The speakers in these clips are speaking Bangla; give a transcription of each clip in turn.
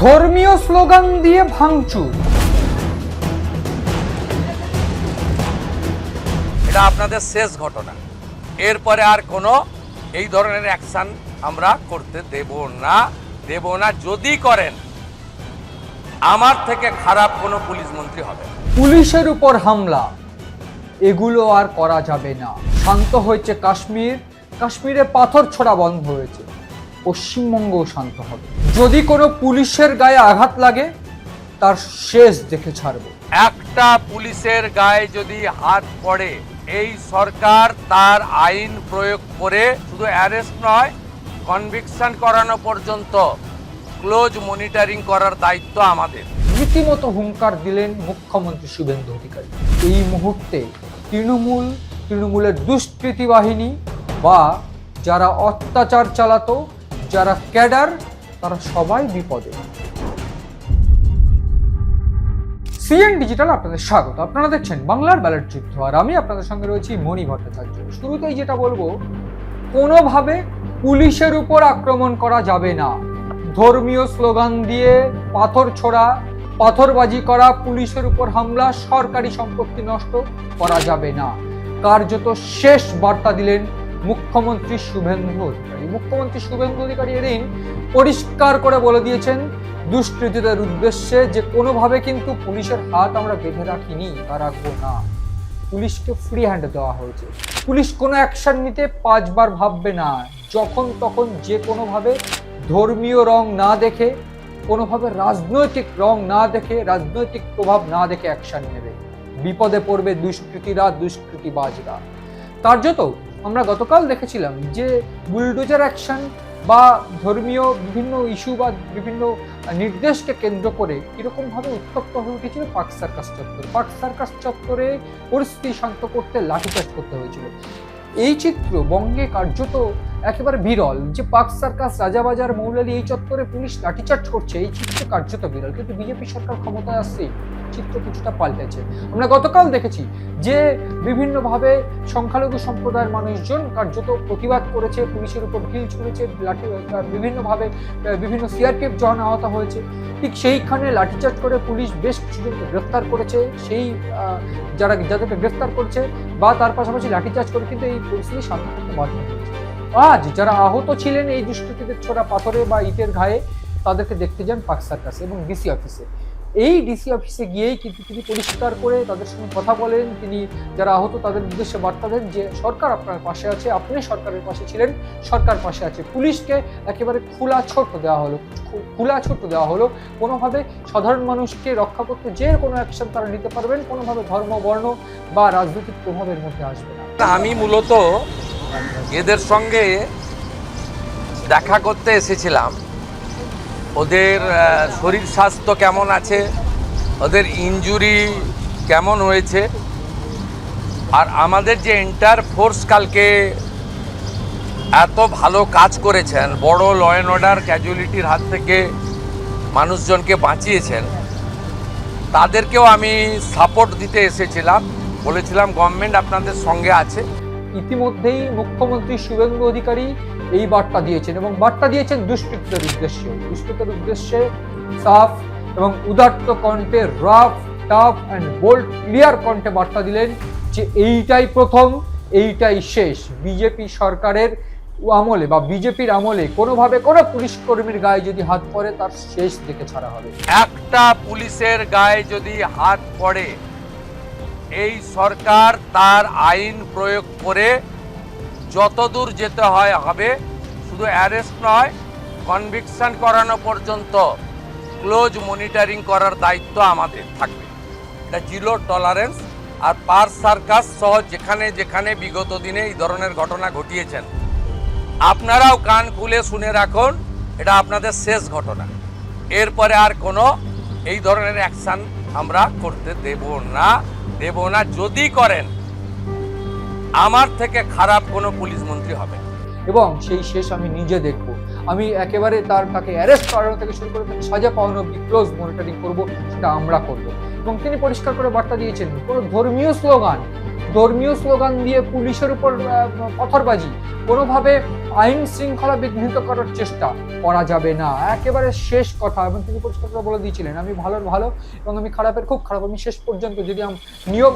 ধর্মীয় স্লোগান দিয়ে ভাঙচুর। এটা আপনাদের শেষ ঘটনা। এরপরে আর কোনো এই ধরনের অ্যাকশন আমরা করতে দেব না। যদি করেন আমার থেকে খারাপ কোনো পুলিশ মন্ত্রী হবে। পুলিশের উপর হামলা, এগুলো আর করা যাবে না। শান্ত হয়েছে কাশ্মীরে পাথর ছোড়া বন্ধ হয়েছে, পশ্চিমবঙ্গও শান্ত হবে। যদি কোনো পুলিশের গায়ে আঘাত লাগে তার শেষ দেখে ছাড়বো। একটা পুলিশের গায়ে যদি হাত পড়ে এই সরকার তার আইন প্রয়োগ করে শুধু অ্যারেস্ট নয়, কনভিকশন করানো পর্যন্ত ক্লোজ মনিটরিং করার দায়িত্ব আমাদের। রীতিমতো হুঙ্কার দিলেন মুখ্যমন্ত্রী শুভেন্দু অধিকারী। এই মুহূর্তে তৃণমূলের দুষ্কৃতী বাহিনী বা যারা অত্যাচার চালাতো, যারা ক্যাডার, তারা সবাই বিপদে। সিএন ডিজিটাল আপনাদের স্বাগত। আপনারা দেখছেন বাংলার ব্যালট যুদ্ধ, আর আমি আপনাদের সঙ্গে রয়েছি মণি ভট্টাচার্য। শুরুতেই যেটা বলবো, কোনোভাবে পুলিশের উপর আক্রমণ করা যাবে না। ধর্মীয় স্লোগান দিয়ে পাথর ছোড়া, পাথরবাজি করা, পুলিশের উপর হামলা, সরকারি সম্পত্তি নষ্ট করা যাবে না। কার্যত শেষ বার্তা দিলেন মুখ্যমন্ত্রী শুভেন্দু অধিকারী। মুখ্যমন্ত্রী শুভেন্দু অধিকারী এদিন পরিষ্কার করে বলে দিয়েছেন দুষ্কৃতীদের উদ্দেশ্যে যে কোনোভাবে কিন্তু পুলিশের হাত আমরা বেঁধে রাখিনি বা রাখবো না। পুলিশকে ফ্রি হ্যান্ড দেওয়া হয়েছে। পুলিশ কোনো অ্যাকশন নিতে 5 বার ভাববে না। যখন তখন যে কোনোভাবে ধর্মীয় রং না দেখে, কোনোভাবে রাজনৈতিক রং না দেখে, রাজনৈতিক প্রভাব না দেখে অ্যাকশন নেবে। বিপদে পড়বে দুষ্কৃতীবাজরা। কার্যত আমরা গতকাল দেখেছিলাম যে বুলডোজার অ্যাকশন বা ধর্মীয় বিভিন্ন ইস্যু বা বিভিন্ন নির্দেশকে কেন্দ্র করে কিরকমভাবে উত্তপ্ত হয়ে উঠেছিল পার্ক সার্কাস চত্বরে পরিস্থিতি শান্ত করতে লাঠিচার্জ করতে হয়েছিল। এই চিত্র বঙ্গে কার্যত একেবারে বিরল, যে পার্ক সার্কাস, রাজাবাজার, মৌলালী এই চত্বরে পুলিশ লাঠিচার্জ করছে, এই চিত্র কার্যত বিরল। কিন্তু বিজেপি সরকার ক্ষমতায় আসছে, চিত্র কিছুটা পাল্টেছে। আমরা গতকাল দেখেছি যে বিভিন্নভাবে সংখ্যালঘু সম্প্রদায়ের মানুষজন কার্যত প্রতিবাদ করেছে, পুলিশের উপর ঢিল ছুঁড়েছে, বিভিন্নভাবে বিভিন্ন সিআরপিএফ জওয়ান আহত হয়েছে। ঠিক সেইখানে লাঠিচার্জ করে পুলিশ বেশ কিছুজনকে গ্রেফতার করেছে, যাদেরকে গ্রেফতার করছে বা তার পাশাপাশি লাঠিচার্জ করে কিন্তু এই পরিস্থিতি শান্ত করতে বাধ্য হয়েছে। আজ যারা আহত ছিলেন এই দুষ্কৃতীদের ছোড়া পাথরে বা ইটের ঘায়ে, তাদেরকে দেখতে যান পার্ক সার্কাসে এবং ডিসি অফিসে। এই ডিসি অফিসে গিয়েই কিন্তু তিনি পরিষ্কার করে তাদের সঙ্গে কথা বলেন। তিনি যারা আহত তাদের উদ্দেশ্যে বার্তা দেন যে সরকার আপনার পাশে আছে, আপনি সরকারের পাশে ছিলেন, সরকার পাশে আছে। পুলিশকে একেবারে খোলা ছোট দেওয়া হলো। কোনোভাবে সাধারণ মানুষকে রক্ষা করতে যে কোনো অ্যাকশন তারা নিতে পারবেন, কোনোভাবে ধর্ম, বর্ণ বা রাজনৈতিক প্রভাবের মধ্যে আসবে না। আমি মূলত এদের সঙ্গে দেখা করতে এসেছিলাম, ওদের শরীর স্বাস্থ্য কেমন আছে, ওদের ইনজুরি কেমন হয়েছে, আর আমাদের যে এন্টার ফোর্স কালকে এত ভালো কাজ করেছেন, বড় ল অ্যান্ড অর্ডার ক্যাজুয়ালিটির হাত থেকে মানুষজনকে বাঁচিয়েছেন, তাদেরকেও আমি সাপোর্ট দিতে এসেছিলাম। বলেছিলাম গভর্নমেন্ট আপনাদের সঙ্গে আছে। ইতিমধ্যেই মুখ্যমন্ত্রী শুভেন্দু অধিকারী এই বার্তা দিয়েছেন এবং বার্তা দিয়েছেন দুষ্কৃতীদের উদ্দেশ্যে সাফ এবং উদাত্ত কণ্ঠে, rough, tough and bold, clear কণ্ঠে বার্তা দিলেন যে এইটাই প্রথম, এইটাই শেষ। বিজেপি সরকারের আমলে বা বিজেপির আমলে কোনোভাবে কোনো পুলিশ কর্মীর গায়ে যদি হাত পড়ে তার শেষ দেখে ছাড়া হবে। একটা পুলিশের গায়ে যদি হাত পড়ে এই সরকার তার আইন প্রয়োগ করে যতদূর যেতে হয় হবে। শুধু অ্যারেস্ট নয়, কনভিকশন করানো পর্যন্ত ক্লোজ মনিটরিং করার দায়িত্ব আমাদের থাকবে। এটা জিরো টলারেন্স। আর পার্ক সার্কাস সহ যেখানে যেখানে বিগত দিনে এই ধরনের ঘটনা ঘটিয়েছেন, আপনারাও কান খুলে শুনে রাখুন, এটা আপনাদের শেষ ঘটনা। এরপরে আর কোনো এই ধরনের অ্যাকশন আমরা করতে দেব না। যদি করেন আমার থেকে খারাপ কোনো পুলিশ মন্ত্রী হবে এবং সেই শেষ আমি নিজে দেখব। আমি একেবারে তাকে অ্যারেস্ট করানো থেকে শুরু করে তাকে সাজা পাওয়ানো অবধি ক্লোজ মনিটরিং করব, সেটা আমরা করব। এবং তিনি পরিষ্কার করে বার্তা দিয়েছেন কোনো ধর্মীয় স্লোগান ধর্মীয় স্লোগান দিয়ে পুলিশের উপর পথরবাজি, কোনোভাবে আইন শৃঙ্খলা বিঘ্নিত করার চেষ্টা করা যাবে না। একেবারে শেষ কথা, এবং তিনি পরিষ্কার করে বলে দিয়েছিলেন, আমি ভালোর ভালো এবং আমি খারাপের খুব খারাপ। আমি শেষ পর্যন্ত যদি নিয়ম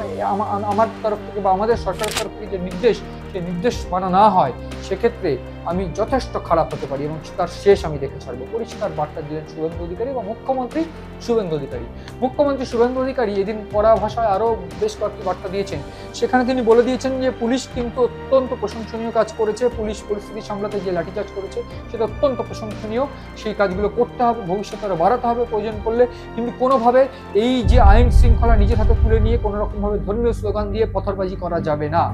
আমার তরফ থেকে বা আমাদের সরকারের তরফ থেকে যে নির্দেশ মানা না হয়, সেক্ষেত্রে আমি যথেষ্ট খারাপ হতে পারি এবং তার শেষ আমি দেখে ছাড়বো। পরিষ্কার বার্তা দিলেন শুভেন্দু অধিকারী বা মুখ্যমন্ত্রী শুভেন্দু অধিকারী। মুখ্যমন্ত্রী শুভেন্দু অধিকারী এদিন কড়া ভাষায় আরও বেশ কয়েকটি বার্তা দিয়েছেন। সেখানে তিনি বলে দিয়েছেন যে পুলিশ কিন্তু অত্যন্ত প্রশংসনীয় কাজ করেছে, পুলিশ পরিস্থিতি সামলাতে যে লাঠিচার্জ করেছে সেটা অত্যন্ত প্রশংসনীয়, সেই কাজগুলো করতে হবে, ভবিষ্যতে আরও বাড়াতে হবে প্রয়োজন পড়লে, কিন্তু কোনোভাবে এই যে আইন শৃঙ্খলা নিজের হাতে তুলে নিয়ে কোনো রকমভাবে ধর্মীয় স্লোগান দিয়ে পথরবাজি করা যাবে না।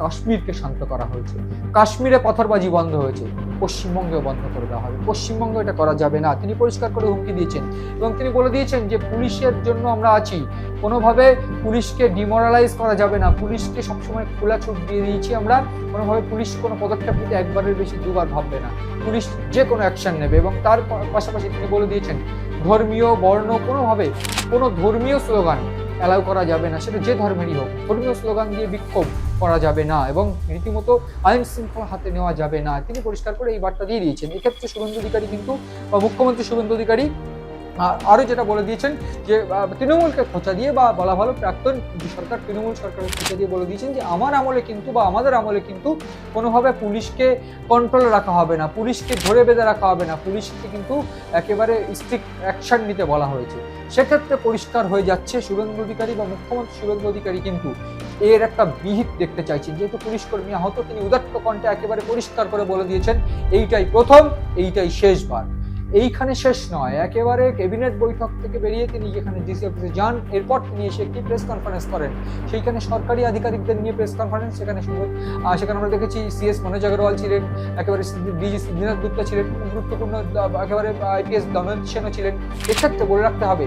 কাশ্মীরকে শান্ত করা হয়েছে, কাশ্মীরে পথরবাজি বন্ধ হয়েছে, পশ্চিমবঙ্গেও বন্ধ করে দেওয়া হবে, পশ্চিমবঙ্গে এটা করা যাবে না। তিনি পরিষ্কার করে হুমকি দিয়েছেন এবং তিনি বলে দিয়েছেন যে পুলিশের জন্য আমরা আছি, কোনোভাবে পুলিশকে ডিমোরালাইজ করা যাবে না, পুলিশকে সবসময় খোলা ছুট দিয়ে দিয়েছি আমরা, কোনোভাবে পুলিশ কোনো পদক্ষেপ নিতে একবারের বেশি দুবার ভাববে না, পুলিশ যে কোনো অ্যাকশন নেবে। এবং তার পাশাপাশি তিনি বলে দিয়েছেন ধর্মীয় বর্ণ কোনোভাবে কোনো ধর্মীয় স্লোগান অ্যালাউ করা যাবে না, সেটা যে ধর্মেরই হোক, ধর্মীয় স্লোগান দিয়ে বিক্ষোভ করা যাবে না এবং রীতিমতো আইন শৃঙ্খলা হাতে নেওয়া যাবে না। তিনি পরিষ্কার করে এই বার্তা দিয়ে দিয়েছেন। এক্ষেত্রে শুভেন্দু অধিকারী কিন্তু বা মুখ্যমন্ত্রী শুভেন্দু অধিকারী আরও যেটা বলে দিয়েছেন যে তৃণমূলকে খোঁচা দিয়ে বা বলা ভালো প্রাক্তন সরকার তৃণমূল সরকারের খোঁচা দিয়ে বলে দিয়েছেন যে আমার আমলে কিন্তু বা আমাদের আমলে কিন্তু কোনোভাবে পুলিশকে কন্ট্রোলে রাখা হবে না, পুলিশকে ধরে বেঁধে রাখা হবে না, পুলিশকে কিন্তু একেবারে স্ট্রিক্ট অ্যাকশন নিতে বলা হয়েছে। সেক্ষেত্রে পরিষ্কার হয়ে যাচ্ছে শুভেন্দু অধিকারী বা মুখ্যমন্ত্রী শুভেন্দু অধিকারী কিন্তু এর একটা বিহিত দেখতে চাইছেন। যেহেতু পুলিশ কর্মী আহত, তিনি উদাত্ত কণ্ঠে একেবারে পরিষ্কার করে বলে দিয়েছেন এইটাই প্রথম, এইটাই শেষবার, এইখানে শেষ নয়। একেবারে ক্যাবিনেট বৈঠক থেকে বেরিয়ে তিনি যেখানে ডিসি অফিসে যান, এরপর তিনি এসে একটি প্রেস কনফারেন্স করেন, সেইখানে সরকারি আধিকারিকদের নিয়ে প্রেস কনফারেন্স, সেখানে আমরা দেখেছি সিএস মনোজ আগরওয়াল ছিলেন, একেবারে ডিজি সিদ্ধিনাথ গুপ্তা ছিলেন, গুরুত্বপূর্ণ একেবারে আইপিএস দময়ন্তী সেনও ছিলেন। এক্ষেত্রে বলে রাখতে হবে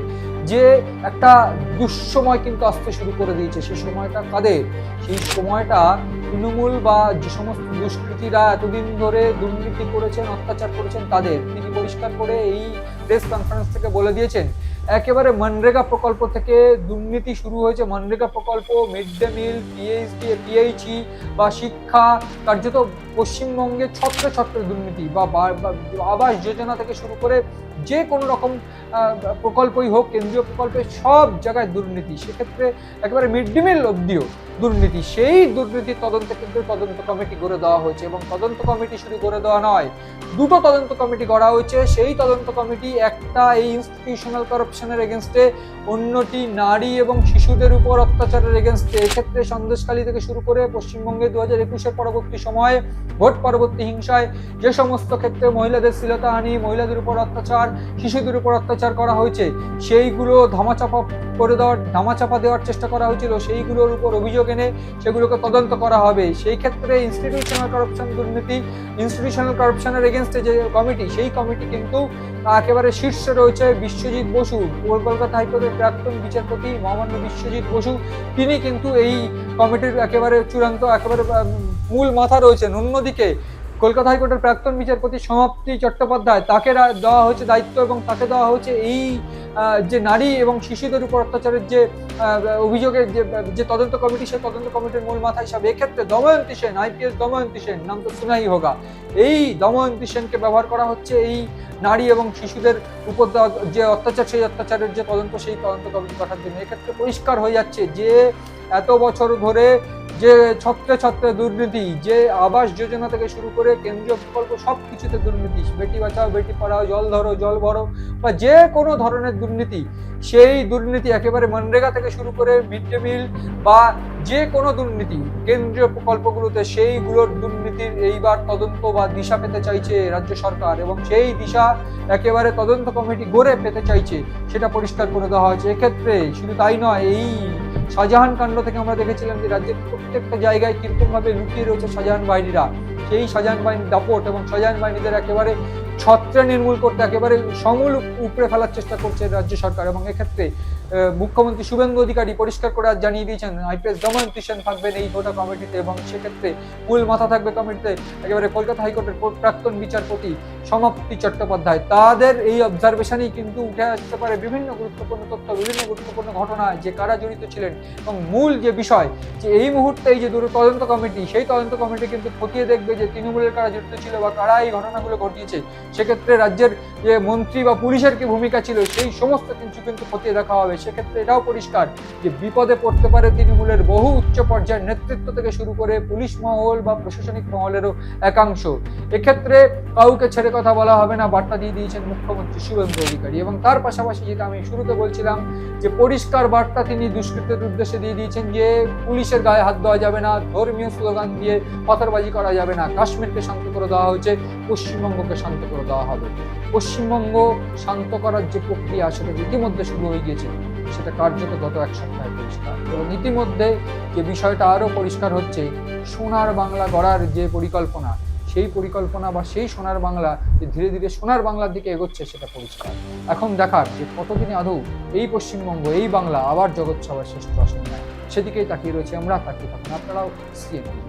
যে একটা দুঃসময় কিন্তু আসতে শুরু করে দিয়েছে। সেই সময়টা কাদের? সেই সময়টা তৃণমূল বা যে সমস্ত দুষ্কৃতীরা এতদিন ধরে দুর্নীতি করেছেন, অত্যাচার করেছেন তাদের। তিনি পরিষ্কার করে এই প্রেস কনফারেন্স থেকে বলে দিয়েছেন একেবারে মনরেগা প্রকল্প থেকে দুর্নীতি শুরু হয়েছে, মনরেগা প্রকল্প, মিড ডে মিল, পিএইচই বা শিক্ষা, কার্যত পশ্চিমবঙ্গে ছত্রে ছত্রে দুর্নীতি বা আবাস যোজনা থেকে শুরু করে যে কোনো রকম প্রকল্পই হোক, কেন্দ্রীয় প্রকল্পে সব জায়গায় দুর্নীতি। সেক্ষেত্রে একেবারে মিড ডে মিল অবধিও দুর্নীতি। সেই দুর্নীতির তদন্তে কিন্তু তদন্ত কমিটি গড়ে দেওয়া হয়েছে এবং তদন্ত কমিটি শুধু গড়ে দেওয়া নয়, দুটো তদন্ত কমিটি গড়া হয়েছে। সেই তদন্ত কমিটি একটা এই ইনস্টিটিউশনাল কারাপশনের এগেনস্টে, অন্যটি নারী এবং শিশুদের উপর অত্যাচারের এগেনস্টে। এক্ষেত্রে সন্দেশখালী থেকে শুরু করে পশ্চিমবঙ্গে 2021-এর পরবর্তী সময়ে ভোট পরবর্তী হিংসায় যে সমস্ত ক্ষেত্রে মহিলাদের শ্লীলতাহানি, মহিলাদের উপর অত্যাচার, শিশুদের উপর অত্যাচার করা হয়েছে, সেইগুলো ধামাচাপা দেওয়ার চেষ্টা করা হয়েছিল, সেইগুলোর উপর অভিযোগ এনে সেগুলোকে তদন্ত করা হবে। সেই ক্ষেত্রে ইনস্টিটিউশনাল কারাপশনের এগেনস্টে যে কমিটি, সেই কমিটি কিন্তু একেবারে শীর্ষে রয়েছে বিশ্বজিৎ বসু, কলকাতা হাইকোর্টের প্রাক্তন বিচারপতি মহামান্য বিশ্বজিৎ বসু। তিনি কিন্তু এই কমিটির একেবারে চূড়ান্ত একেবারে মূল মাথা রয়েছেন। অন্যদিকে কলকাতা হাইকোর্টের প্রাক্তন বিচারপতি সমাপ্তি চট্টোপাধ্যায়, তাকে দেওয়া হয়েছে দায়িত্ব এবং তাকে দেওয়া হয়েছে এই যে নারী এবং শিশুদের উপর অত্যাচারের যে অভিযোগের যে তদন্ত কমিটি, সেই তদন্ত কমিটির মূল মাথা হিসাবে এক্ষেত্রে দময়ন্তী সেন, আইপিএস দময়ন্তী সেন, নাম তো শোনাই হোগা, এই দময়ন্তী সেনকে ব্যবহার করা হচ্ছে এই নারী এবং শিশুদের উপর যে অত্যাচার, সেই অত্যাচারের যে তদন্ত, সেই তদন্ত কমিটি গঠনের জন্য। এক্ষেত্রে পরিষ্কার হয়ে যাচ্ছে যে এত বছর ধরে যে ছত্রে ছত্রে দুর্নীতি, যে আবাস যোজনা থেকে শুরু করে কেন্দ্রীয় প্রকল্প সব কিছুতে দুর্নীতি, বেটি বাঁচাও বেটি পড়াও, জল ধরো জল ভরো বা যে কোনো ধরনের দুর্নীতি, সেই দুর্নীতি একেবারে মনরেগা থেকে শুরু করে মিড ডে মিল বা যে কোনো দুর্নীতি কেন্দ্রীয় প্রকল্পগুলোতে, সেইগুলোর দুর্নীতির এইবার তদন্ত বা দিশা পেতে চাইছে রাজ্য সরকার এবং সেই দিশা একেবারে তদন্ত কমিটি গড়ে পেতে চাইছে, সেটা পরিষ্কার করে দেওয়া হয়েছে। এক্ষেত্রে শুধু তাই নয়, এই শাহজাহান কাণ্ড থেকে আমরা দেখেছিলাম যে রাজ্যের প্রত্যেকটা জায়গায় কিরকম ভাবে লুকিয়ে রয়েছে শাহজাহান বাহিনীরা। সেই শাহজাহান বাহিনীর দাপট এবং শাহজাহান বাহিনীদের একেবারে ছত্রে নির্মূল করতে একেবারে সমূল উপড়ে ফেলার চেষ্টা করছে রাজ্য সরকার। এবং এক্ষেত্রে মুখ্যমন্ত্রী শুভেন্দু অধিকারী পরিষ্কার করে আজ জানিয়ে দিয়েছেন আইপিএস দময়ন্তী থাকবেন এই গোটা কমিটিতে, এবং সেক্ষেত্রে মূল মাথা থাকবে কমিটিতে একেবারে কলকাতা হাইকোর্টের প্রাক্তন বিচারপতি সমাপ্তি চট্টোপাধ্যায়। তাদের এই অবজারভেশনেই কিন্তু উঠে আসতে পারে বিভিন্ন গুরুত্বপূর্ণ তথ্য, বিভিন্ন গুরুত্বপূর্ণ ঘটনা, যে কারা জড়িত ছিলেন। এবং মূল যে বিষয় যে এই মুহূর্তে এই যে তদন্ত কমিটি, সেই তদন্ত কমিটি কিন্তু খতিয়ে দেখবে যে তৃণমূলের কারা জড়িত ছিল বা কারা এই ঘটনাগুলো ঘটিয়েছে। সেক্ষেত্রে রাজ্যের যে মন্ত্রী বা পুলিশের কি ভূমিকা ছিল সেই সমস্ত কিছু কিন্তু খতিয়ে দেখা হবে। সেক্ষেত্রে এটাও পরিষ্কার যে বিপদে পড়তে পারে তৃণমূলের বহু উচ্চ পর্যায়ের নেতৃত্ব থেকে শুরু করে পুলিশ মহল বা প্রশাসনিক মহলেরও একাংশ। এক্ষেত্রে কাউকে ছেড়ে কথা বলা হবে না বার্তা দিয়ে দিয়েছেন মুখ্যমন্ত্রী শুভেন্দু অধিকারী। এবং তার পাশাপাশি যেটা আমি শুরুতে বলছিলাম যে পরিষ্কার বার্তা তিনি দুষ্কৃতীদের উদ্দেশ্যে দিয়ে দিয়েছেন যে পুলিশের গায়ে হাত দেওয়া যাবে না, ধর্মীয় স্লোগান দিয়ে পথরবাজি করা যাবে না, কাশ্মীরকে শান্ত করে দেওয়া হয়েছে, পশ্চিমবঙ্গকে শান্ত করে দেওয়া হবে। পশ্চিমবঙ্গ শান্ত করার যে প্রক্রিয়া সেটা ইতিমধ্যে শুরু হয়ে গিয়েছে, সেটা কার্যত গত এক সপ্তাহে পরিষ্কার। এবং ইতিমধ্যে যে বিষয়টা আরো পরিষ্কার হচ্ছে, সোনার বাংলা গড়ার যে পরিকল্পনা, সেই পরিকল্পনা বা সেই সোনার বাংলা যে ধীরে ধীরে সোনার বাংলার দিকে এগোচ্ছে সেটা পরিষ্কার। এখন দেখার যে কতদিনে আদৌ এই পশ্চিমবঙ্গ, এই বাংলা আবার জগৎসভার শ্রেষ্ঠ আসন নেয়, সেদিকেই তাকিয়ে রয়েছে আমরা। তাকিয়ে থাকুন আপনারাও সিএনবি।